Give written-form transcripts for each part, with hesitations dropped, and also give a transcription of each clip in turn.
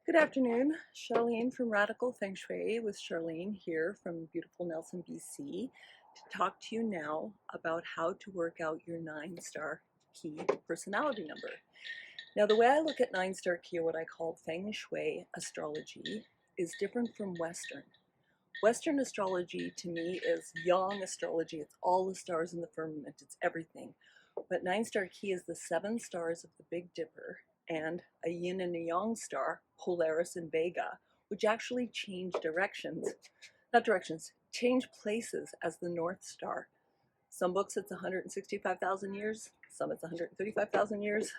Good afternoon, Charlene from Radical Feng Shui with Charlene here from beautiful Nelson, BC, to talk to you now about how to work out your 9-star key personality number. Now, the way I look at 9-star key, or what I call Feng Shui Astrology, is different from Western. Western astrology to me is yang astrology. It's all the stars in the firmament. It's everything. But 9-star key is the 7 stars of the Big Dipper and a yin and a yang star, Polaris and Vega, which actually change change places as the North Star. Some books it's 165,000 years, some it's 135,000 years.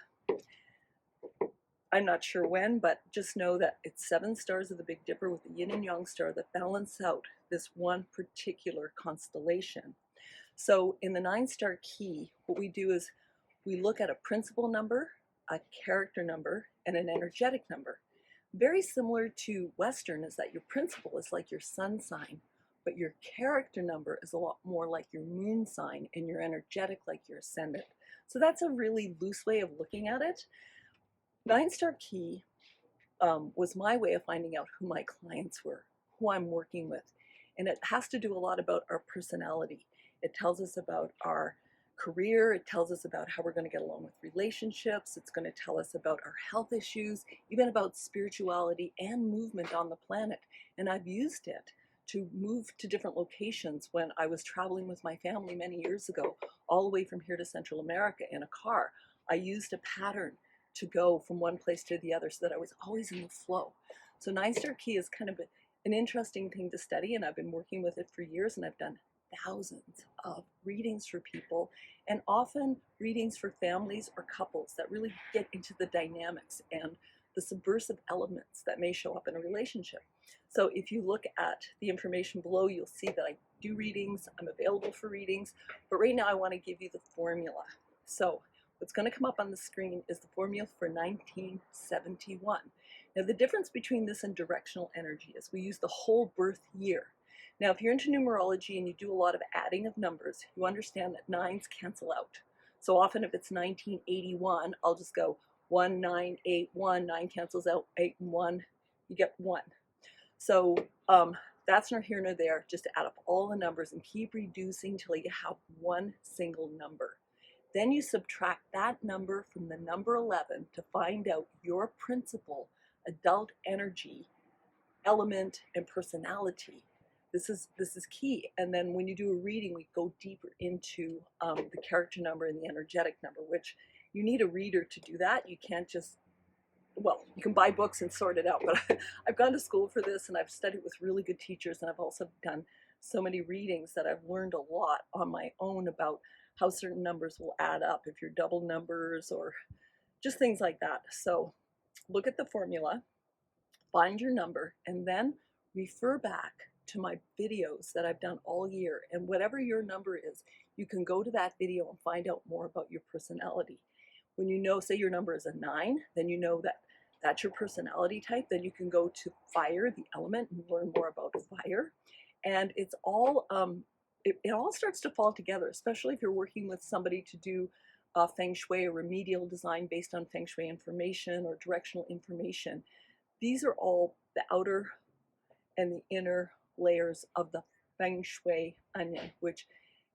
I'm not sure when, but just know that it's 7 stars of the Big Dipper with the yin and yang star that balance out this one particular constellation. So in the 9-star key, what we do is we look at a principal number, a character number, and an energetic number. Very similar to Western is that your principal is like your sun sign, but your character number is a lot more like your moon sign, and your energetic like your ascendant. So that's a really loose way of looking at it. 9-star key was my way of finding out who my clients were, who I'm working with. And it has to do a lot about our personality. It tells us about our career. It tells us about how we're going to get along with relationships. It's going to tell us about our health issues, even about spirituality and movement on the planet. And I've used it to move to different locations when I was traveling with my family many years ago, all the way from here to Central America in a car. I used a pattern to go from one place to the other so that I was always in the flow. So 9-star key is kind of an interesting thing to study, and I've been working with it for years, and I've done thousands of readings for people, and often readings for families or couples that really get into the dynamics and the subversive elements that may show up in a relationship. So if you look at the information below, you'll see that I do readings, I'm available for readings, but right now I want to give you the formula. So what's going to come up on the screen is the formula for 1971. Now, the difference between this and directional energy is we use the whole birth year. Now, if you're into numerology and you do a lot of adding of numbers, you understand that 9s cancel out. So often if it's 1981, I'll just go 1981, 9 cancels out, 8 and 1, you get 1. So that's nor here nor there, just to add up all the numbers and keep reducing till you have one single number. Then you subtract that number from the number 11 to find out your principal adult energy, element, and personality. This is key. And then when you do a reading, we go deeper into the character number and the energetic number, which you need a reader to do that. You can't just, well, you can buy books and sort it out, but I've gone to school for this, and I've studied with really good teachers, and I've also done so many readings that I've learned a lot on my own about how certain numbers will add up, if you're double numbers or just things like that. So look at the formula, find your number, and then refer back to my videos that I've done all year. And whatever your number is, you can go to that video and find out more about your personality. When you know, say your number is a 9, then you know that that's your personality type. Then you can go to fire, the element, and learn more about fire. And it's all, it all starts to fall together, especially if you're working with somebody to do Feng Shui or remedial design based on Feng Shui information or directional information. These are all the outer and the inner layers of the Feng Shui onion, which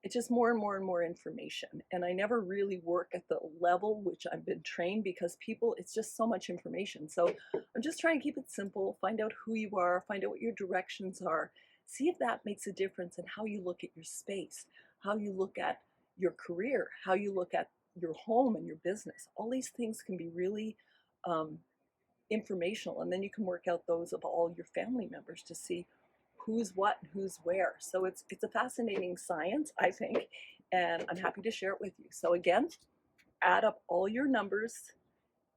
it's just more and more and more information. And I never really work at the level which I've been trained, because people, it's just so much information. So I'm just trying to keep it simple, find out who you are, find out what your directions are, see if that makes a difference in how you look at your space, how you look at your career, how you look at your home and your business. All these things can be really informational, and then you can work out those of all your family members to see who's what and who's where. So it's a fascinating science, I think, and I'm happy to share it with you. So again, add up all your numbers,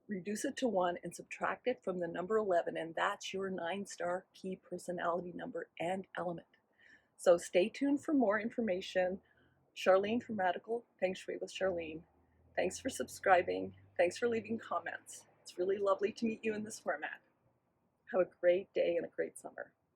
reduce it to 1, and subtract it from the number 11, and that's your 9-star key personality number and element. So stay tuned for more information. Charlene from Radical Feng Shui with Charlene. Thanks for subscribing. Thanks for leaving comments. It's really lovely to meet you in this format. Have a great day and a great summer.